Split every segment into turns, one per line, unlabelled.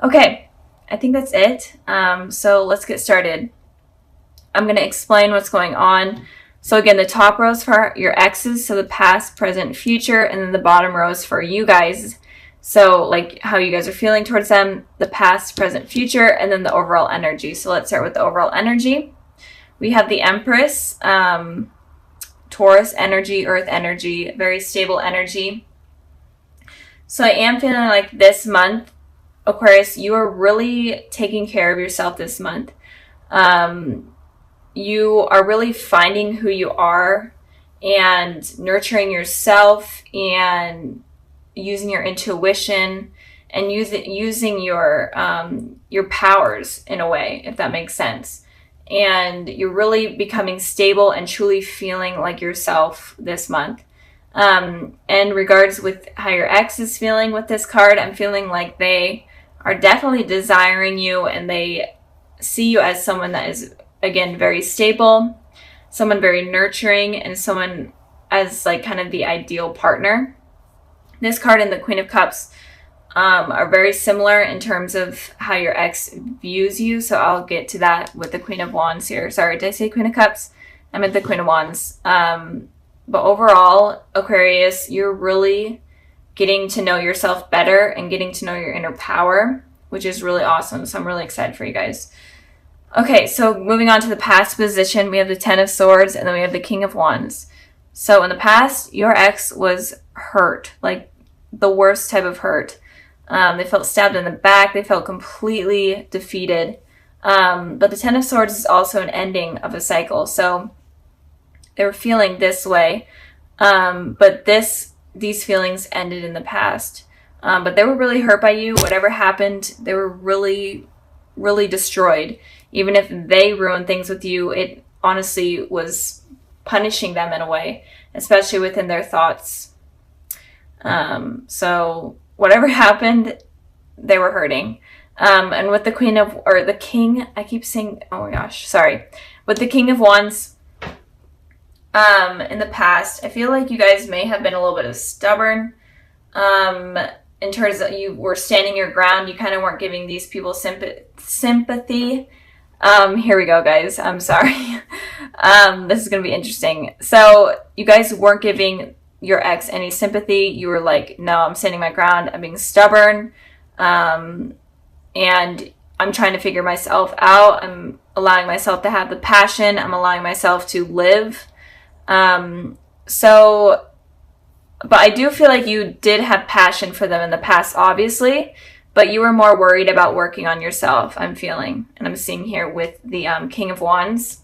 Okay, I think that's it. So let's get started. I'm going to explain what's going on. So again, the top row is for your exes, so the past, present, future, and then the bottom row is for you guys. So like how you guys are feeling towards them, the past, present, future, and then the overall energy. So let's start with the overall energy. We have the Empress, Taurus energy, Earth energy, very stable energy. So I am feeling like this month, Aquarius, you are really taking care of yourself this month. You are really finding who you are and nurturing yourself and using your intuition and using your powers in a way, if that makes sense. And you're really becoming stable and truly feeling like yourself this month. In regards with how your ex is feeling with this card, I'm feeling like they are definitely desiring you and they see you as someone that is, again, very stable, someone very nurturing, and someone as like kind of the ideal partner. This card and the Queen of Cups are very similar in terms of how your ex views you. So I'll get to that with the Queen of Wands here. Sorry, did I say Queen of Cups? I meant the Queen of Wands. But overall, Aquarius, you're really getting to know yourself better and getting to know your inner power, which is really awesome. So I'm really excited for you guys. Okay, so moving on to the past position, we have the Ten of Swords and then we have the King of Wands. So in the past, your ex was hurt, like the worst type of hurt. They felt stabbed in the back. They felt completely defeated. But the Ten of Swords is also an ending of a cycle. So they were feeling this way. But these feelings ended in the past. But they were really hurt by you. Whatever happened, they were really, really destroyed. Even if they ruined things with you, it honestly was punishing them in a way, especially within their thoughts. So whatever happened, they were hurting. And with the the King, I keep saying, oh my gosh, sorry. With the King of Wands, in the past, I feel like you guys may have been a little bit of stubborn. In terms of you were standing your ground, you kind of weren't giving these people sympathy. Here we go, guys. I'm sorry. This is going to be interesting. So you guys weren't giving your ex any sympathy. You were like, no, I'm standing my ground. I'm being stubborn. And I'm trying to figure myself out. I'm allowing myself to have the passion. I'm allowing myself to live. But I do feel like you did have passion for them in the past, obviously, but you were more worried about working on yourself, I'm feeling. And I'm seeing here with the King of Wands.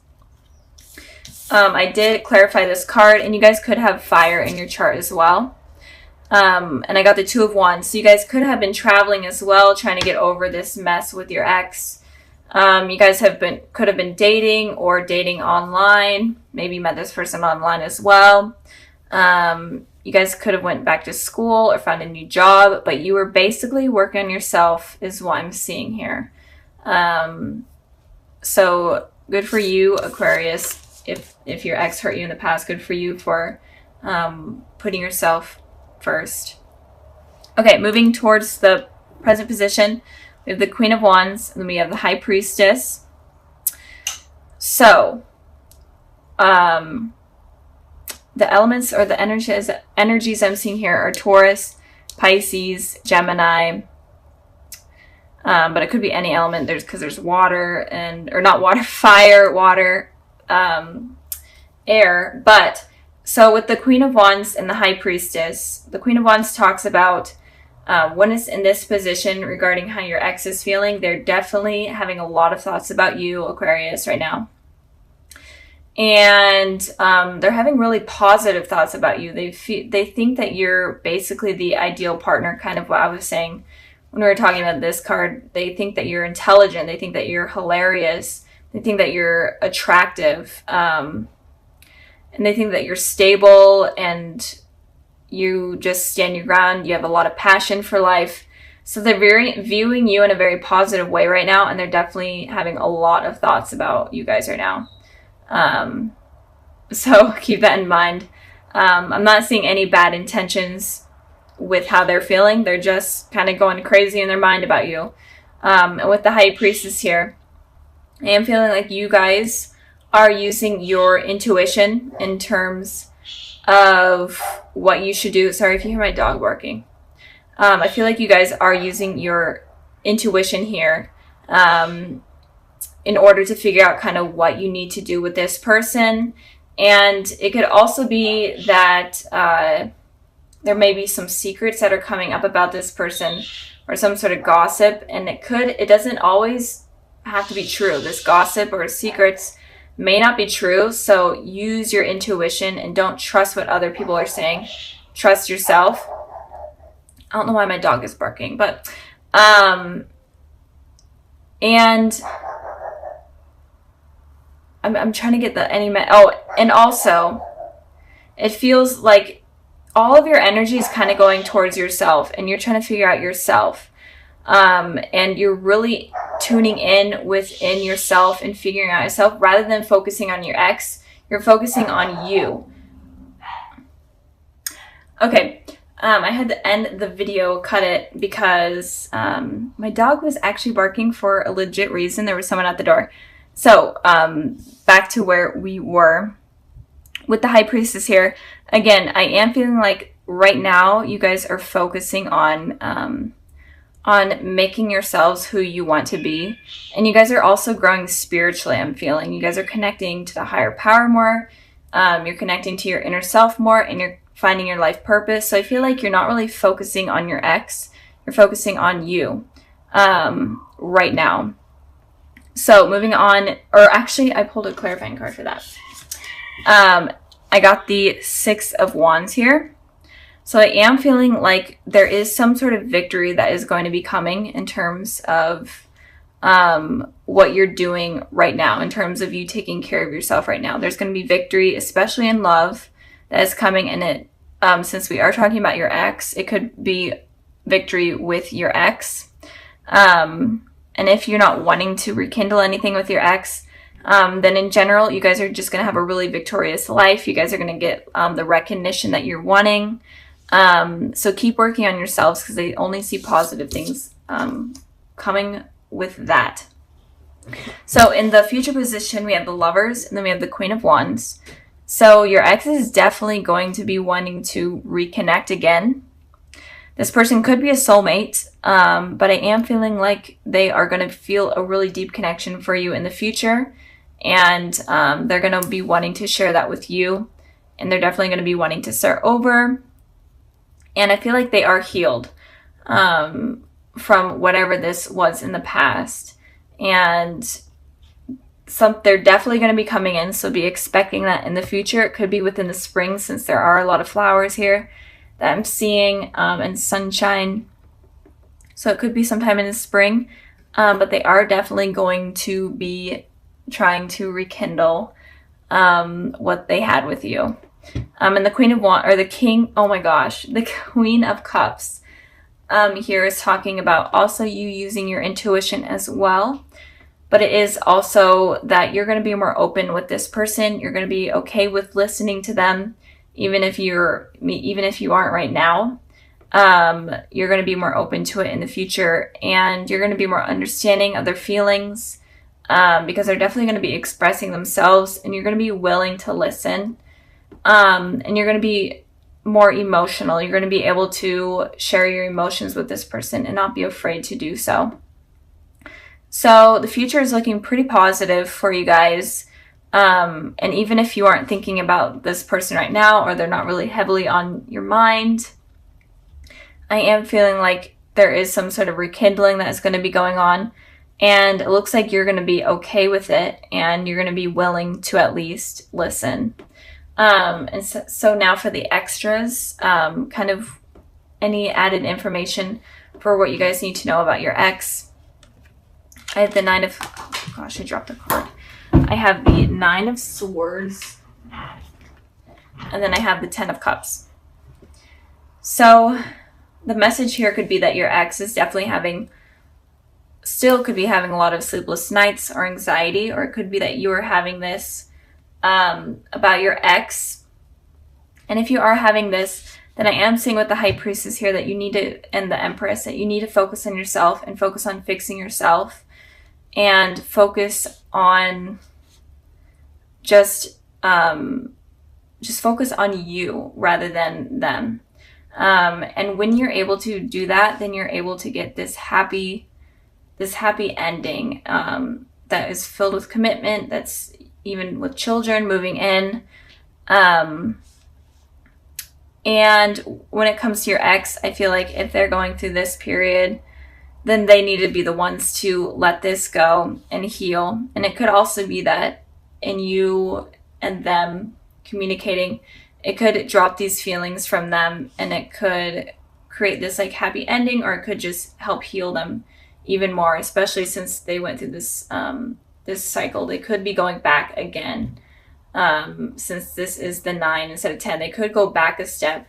I did clarify this card, and you guys could have fire in your chart as well. And I got the Two of Wands. So you guys could have been traveling as well, trying to get over this mess with your ex. You guys could have been dating or dating online. Maybe met this person online as well. You guys could have went back to school or found a new job, but you were basically working on yourself is what I'm seeing here. So good for you, Aquarius. If your ex hurt you in the past, good for you for putting yourself first. Okay, moving towards the present position, we have the Queen of Wands, and then we have the High Priestess. So, the elements or the energies I'm seeing here are Taurus, Pisces, Gemini. But it could be any element. Because there's water or not water, fire, water, air. But so with the Queen of Wands and the High Priestess, the Queen of Wands talks about when it's in this position regarding how your ex is feeling. They're definitely having a lot of thoughts about you, Aquarius, right now. And they're having really positive thoughts about you. They think that you're basically the ideal partner, kind of what I was saying when we were talking about this card. They think that you're intelligent. They think that you're hilarious. They think that you're attractive. And they think that you're stable and you just stand your ground. You have a lot of passion for life. So they're viewing you in a very positive way right now. And they're definitely having a lot of thoughts about you guys right now. So keep that in mind. I'm not seeing any bad intentions with how they're feeling. They're just kind of going crazy in their mind about you. And with the High Priestess here, I am feeling like you guys are using your intuition in terms of what you should do. Sorry if you hear my dog barking. I feel like you guys are using your intuition here in order to figure out kind of what you need to do with this person. And it could also be that there may be some secrets that are coming up about this person, or some sort of gossip, and it doesn't always have to be true. This gossip or secrets may not be true, so use your intuition and don't trust what other people are saying. Trust yourself. I don't know why my dog is barking, but and I'm trying to get and also it feels like all of your energy is kind of going towards yourself, and you're trying to figure out yourself. And you're really tuning in within yourself and figuring out yourself rather than focusing on your ex. You're focusing on you. Okay. I had to end the video, cut it, because my dog was actually barking for a legit reason. There was someone at the door. So back to where we were with the High Priestess here. Again, I am feeling like right now you guys are focusing on making yourselves who you want to be. And you guys are also growing spiritually, I'm feeling. You guys are connecting to the higher power more. You're connecting to your inner self more, and you're finding your life purpose. So I feel like you're not really focusing on your ex. You're focusing on you right now. So moving on, or actually I pulled a clarifying card for that. I got the Six of Wands here. So I am feeling like there is some sort of victory that is going to be coming in terms of what you're doing right now, in terms of you taking care of yourself right now. There's going to be victory, especially in love, that is coming. And it, since we are talking about your ex, it could be victory with your ex. And if you're not wanting to rekindle anything with your ex, then in general, you guys are just going to have a really victorious life. You guys are going to get the recognition that you're wanting. So keep working on yourselves, because they only see positive things coming with that. So in the future position, we have the Lovers, and then we have the Queen of Wands. So your ex is definitely going to be wanting to reconnect again. This person could be a soulmate, but I am feeling like they are going to feel a really deep connection for you in the future. And they're going to be wanting to share that with you. And they're definitely going to be wanting to start over. And I feel like they are healed from whatever this was in the past. And they're definitely going to be coming in. So be expecting that in the future. It could be within the spring, since there are a lot of flowers here that I'm seeing, and sunshine. So it could be sometime in the spring. But they are definitely going to be trying to rekindle what they had with you. And the Queen of Wands, or the King, oh my gosh, the Queen of Cups here is talking about also you using your intuition as well. But it is also that you're going to be more open with this person. You're going to be okay with listening to them, even if you aren't right now. You're going to be more open to it in the future, and you're going to be more understanding of their feelings, because they're definitely going to be expressing themselves, and you're going to be willing to listen. And you're going to be more emotional. You're going to be able to share your emotions with this person and not be afraid to do so. So the future is looking pretty positive for you guys. And even if you aren't thinking about this person right now, or they're not really heavily on your mind, I am feeling like there is some sort of rekindling that is going to be going on. And it looks like you're going to be okay with it, and you're going to be willing to at least listen. And so now for the extras, kind of any added information for what you guys need to know about your ex. I have the Nine of, oh gosh, I dropped a card. I have the Nine of Swords, and then I have the Ten of Cups. So the message here could be that your ex is definitely still could be having a lot of sleepless nights or anxiety, or it could be that you are having this about your ex. And if you are having this, then I am seeing with the High Priestess here that you need to, and the Empress, that you need to focus on yourself and focus on fixing yourself and focus on just focus on you rather than them. And when you're able to do that, then you're able to get this happy ending that is filled with commitment, that's even with children moving in. And when it comes to your ex, I feel like if they're going through this period, then they need to be the ones to let this go and heal. And it could also be that in you and them communicating, it could drop these feelings from them, and it could create this like happy ending, or it could just help heal them even more, especially since they went through this this cycle. They could be going back again. Since this is the 9 instead of 10, they could go back a step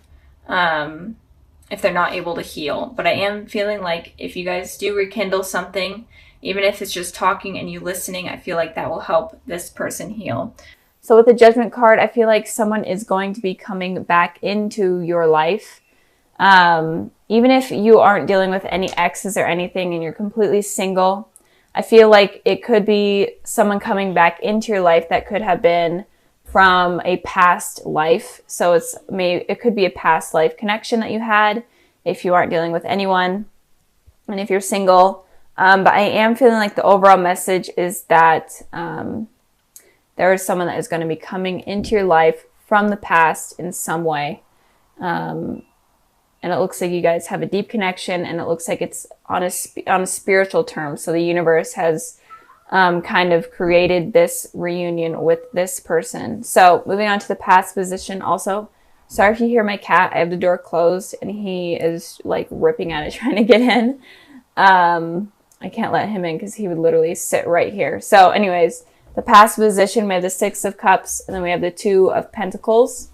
if they're not able to heal. But I am feeling like if you guys do rekindle something, even if it's just talking and you listening, I feel like that will help this person heal. So with the Judgment card, I feel like someone is going to be coming back into your life. Even if you aren't dealing with any exes or anything and you're completely single, I feel like it could be someone coming back into your life that could have been from a past life. So it could be a past life connection that you had if you aren't dealing with anyone and if you're single. But I am feeling like the overall message is that there is someone that is going to be coming into your life from the past in some way. And it looks like you guys have a deep connection, and it looks like it's on a spiritual term. So the universe has kind of created this reunion with this person. So moving on to the past position also. Sorry if you hear my cat. I have the door closed and he is like ripping at it trying to get in. I can't let him in because he would literally sit right here. So anyways, the past position, we have the 6 of Cups, and then we have the 2 of Pentacles.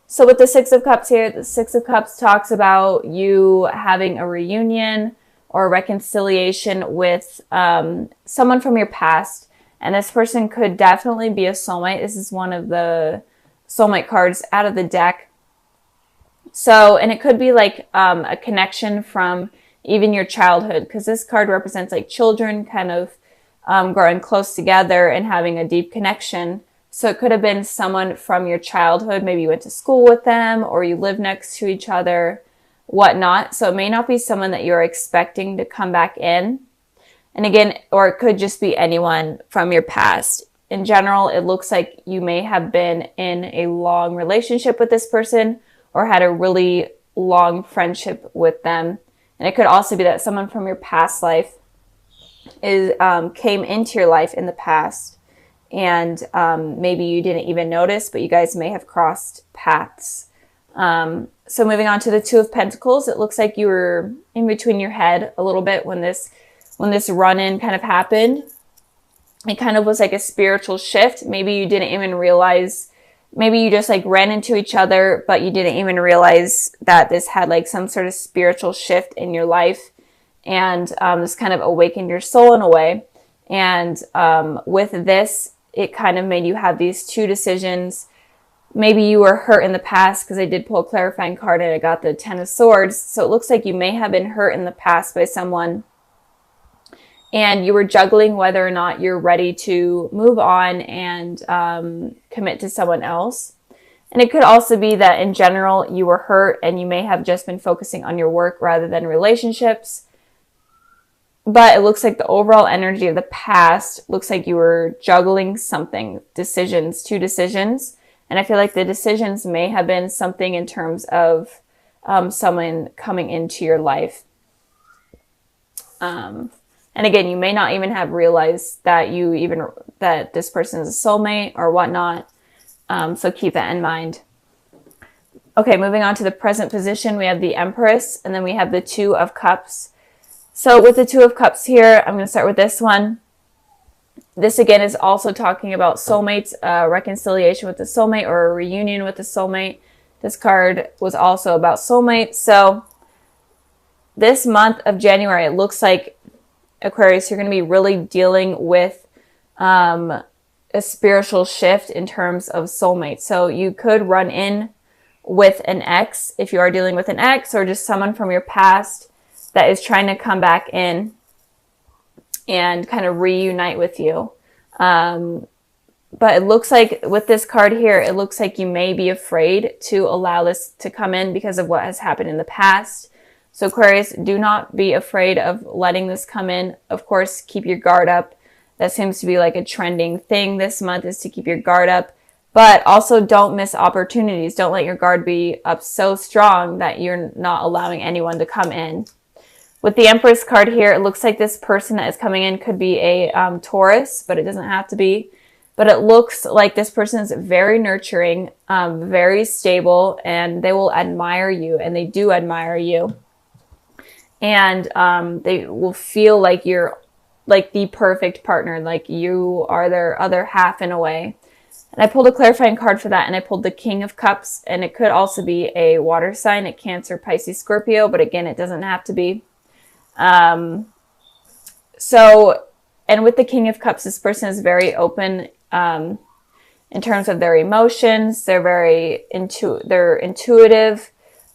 So with the 6 of Cups here, the 6 of Cups talks about you having a reunion or reconciliation with someone from your past. And this person could definitely be a soulmate. This is one of the soulmate cards out of the deck. So, and it could be like a connection from even your childhood, because this card represents like children kind of growing close together and having a deep connection. So it could have been someone from your childhood. Maybe you went to school with them or you live next to each other, whatnot. So it may not be someone that you're expecting to come back in. And again, or it could just be anyone from your past. In general, it looks like you may have been in a long relationship with this person or had a really long friendship with them. And it could also be that someone from your past life came into your life in the past, and maybe you didn't even notice, but you guys may have crossed paths. So moving on to the 2 of Pentacles, it looks like you were in between your head a little bit when this run-in kind of happened. It kind of was like a spiritual shift. Maybe you didn't even realize, maybe you just like ran into each other, but you didn't even realize that this had like some sort of spiritual shift in your life. And this kind of awakened your soul in a way. And with this, it kind of made you have these 2 decisions. Maybe you were hurt in the past, because I did pull a clarifying card and I got the 10 of Swords. So it looks like you may have been hurt in the past by someone, and you were juggling whether or not you're ready to move on and commit to someone else. And it could also be that in general, you were hurt and you may have just been focusing on your work rather than relationships. But it looks like the overall energy of the past looks like you were juggling something, 2 decisions. And I feel like the decisions may have been something in terms of someone coming into your life. And again, you may not even have realized that that this person is a soulmate or whatnot. So keep that in mind. Okay, moving on to the present position, we have the Empress, and then we have the 2 of Cups. So with the 2 of Cups here, I'm going to start with this one. This again is also talking about soulmates, reconciliation with the soulmate or a reunion with the soulmate. This card was also about soulmates. So this month of January, it looks like, Aquarius, you're going to be really dealing with a spiritual shift in terms of soulmates. So you could run in with an ex, if you are dealing with an ex, or just someone from your past that is trying to come back in and kind of reunite with you. But it looks like with this card here, it looks like you may be afraid to allow this to come in because of what has happened in the past. So Aquarius, do not be afraid of letting this come in. Of course, keep your guard up. That seems to be like a trending thing this month, is to keep your guard up. But also don't miss opportunities. Don't let your guard be up so strong that you're not allowing anyone to come in. With the Empress card here, it looks like this person that is coming in could be a Taurus, but it doesn't have to be. But it looks like this person is very nurturing, very stable, and they will admire you, and they do admire you. And they will feel like you're like the perfect partner, like you are their other half in a way. And I pulled a clarifying card for that, and I pulled the King of Cups, and it could also be a water sign, a Cancer, Pisces, Scorpio, but again, it doesn't have to be. And with the King of Cups, this person is very open in terms of their emotions. They're very they're intuitive,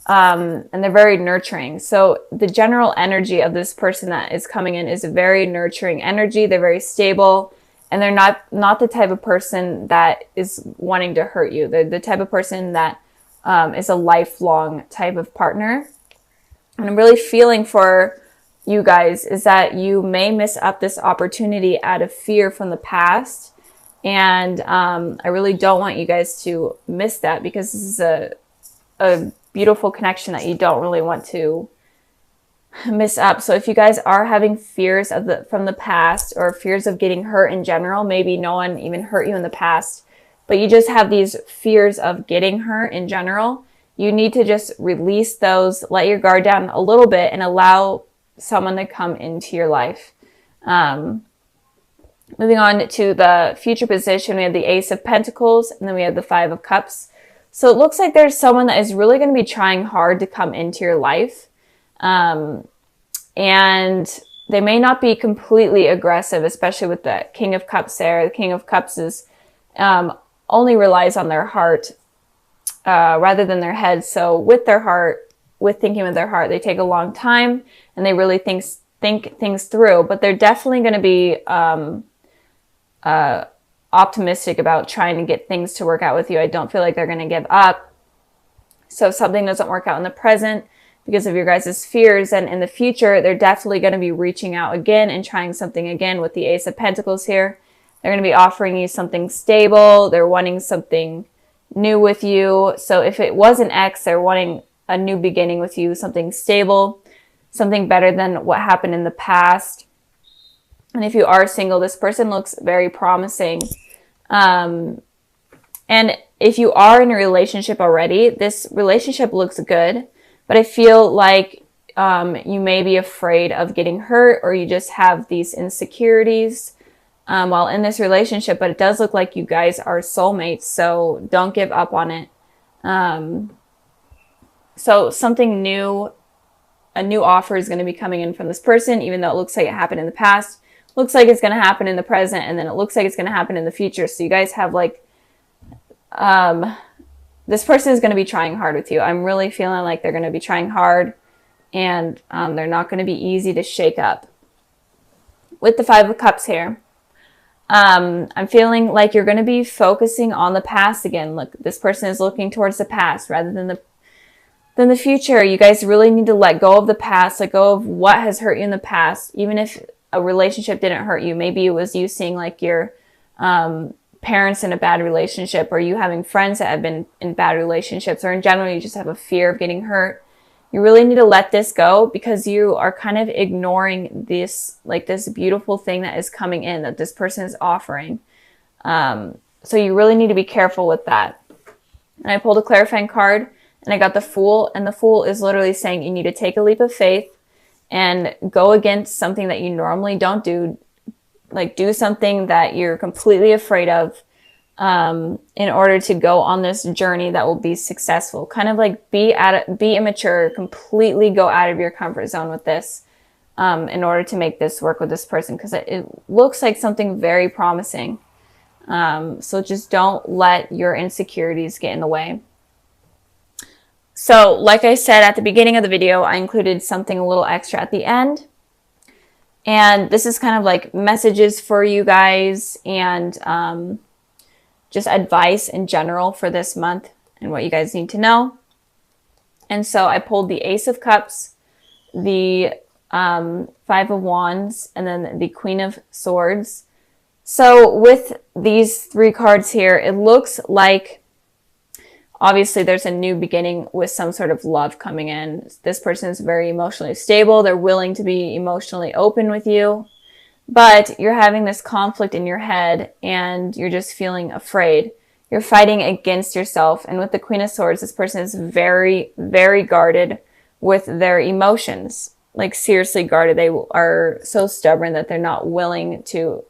and they're very nurturing. So the general energy of this person that is coming in is a very nurturing energy. They're very stable, and they're not the type of person that is wanting to hurt you. They're the type of person that is a lifelong type of partner. And I'm really feeling for you guys is that you may miss up this opportunity out of fear from the past. And I really don't want you guys to miss that, because this is a beautiful connection that you don't really want to miss up. So if you guys are having fears from the past, or fears of getting hurt in general, maybe no one even hurt you in the past, but you just have these fears of getting hurt in general, you need to just release those, let your guard down a little bit, and allow someone to come into your life. Moving on to the future position, we have the Ace of Pentacles, and then we have the Five of Cups. So it looks like there's someone that is really going to be trying hard to come into your life. And they may not be completely aggressive, especially with the King of Cups there. The King of Cups is only relies on their heart rather than their head. So with their heart, with thinking with their heart, they take a long time, and they really think things through. But they're definitely going to be optimistic about trying to get things to work out with you. I don't feel like they're going to give up. So if something doesn't work out in the present because of your guys' fears, and in the future, they're definitely going to be reaching out again and trying something again with the Ace of Pentacles here. They're going to be offering you something stable. They're wanting something new with you. So if it was an ex, they're wanting a new beginning with you, something stable, something better than what happened in the past. And if you are single, this person looks very promising. And if you are in a relationship already, this relationship looks good, but I feel like you may be afraid of getting hurt, or you just have these insecurities while in this relationship, but it does look like you guys are soulmates, so don't give up on it. So something new, a new offer is going to be coming in from this person, even though it looks like it happened in the past. Looks like it's going to happen in the present, and then it looks like it's going to happen in the future. So you guys have like, this person is going to be trying hard with you. I'm really feeling like they're going to be trying hard, and they're not going to be easy to shake up. With the Five of Cups here, I'm feeling like you're going to be focusing on the past again. Look, this person is looking towards the past rather than the future. You guys really need to let go of the past, let go of what has hurt you in the past. Even if a relationship didn't hurt you, maybe it was you seeing like your parents in a bad relationship, or you having friends that have been in bad relationships, or in general you just have a fear of getting hurt. You really need to let this go, because you are kind of ignoring this, like this beautiful thing that is coming in, that this person is offering. So you really need to be careful with that. And I pulled a clarifying card, and I got the Fool, and the Fool is literally saying you need to take a leap of faith and go against something that you normally don't do. Like do something that you're completely afraid of in order to go on this journey that will be successful. Kind of like be immature, completely go out of your comfort zone with this in order to make this work with this person, because it looks like something very promising. So just don't let your insecurities get in the way. So like I said at the beginning of the video, I included something a little extra at the end. And this is kind of like messages for you guys and just advice in general for this month and what you guys need to know. And so I pulled the Ace of Cups, the Five of Wands, and then the Queen of Swords. So with these three cards here, it looks like obviously there's a new beginning with some sort of love coming in. This person is very emotionally stable. They're willing to be emotionally open with you, but you're having this conflict in your head and you're just feeling afraid. You're fighting against yourself. And with the Queen of Swords, this person is very, very guarded with their emotions. Like seriously guarded. They are so stubborn that they're not willing to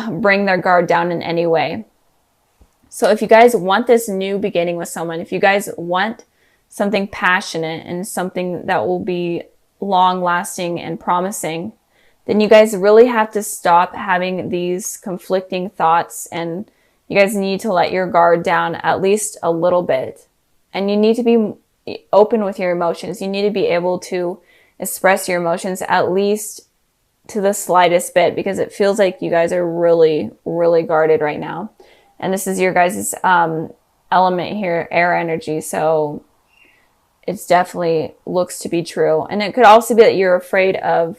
bring their guard down in any way. So if you guys want this new beginning with someone, if you guys want something passionate and something that will be long lasting and promising, then you guys really have to stop having these conflicting thoughts, and you guys need to let your guard down at least a little bit. And you need to be open with your emotions. You need to be able to express your emotions at least to the slightest bit, because it feels like you guys are really, really guarded right now. And this is your guys' element here, air energy. So it's definitely looks to be true. And it could also be that you're afraid of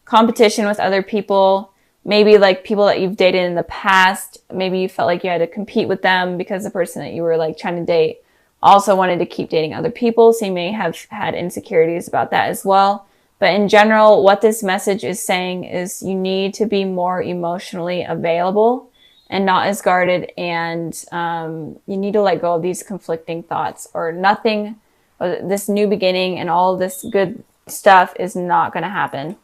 competition with other people. Maybe like people that you've dated in the past. Maybe you felt like you had to compete with them because the person that you were like trying to date also wanted to keep dating other people. So you may have had insecurities about that as well. But in general, what this message is saying is you need to be more emotionally available and not as guarded, and you need to let go of these conflicting thoughts, or nothing, or this new beginning and all this good stuff is not going to happen.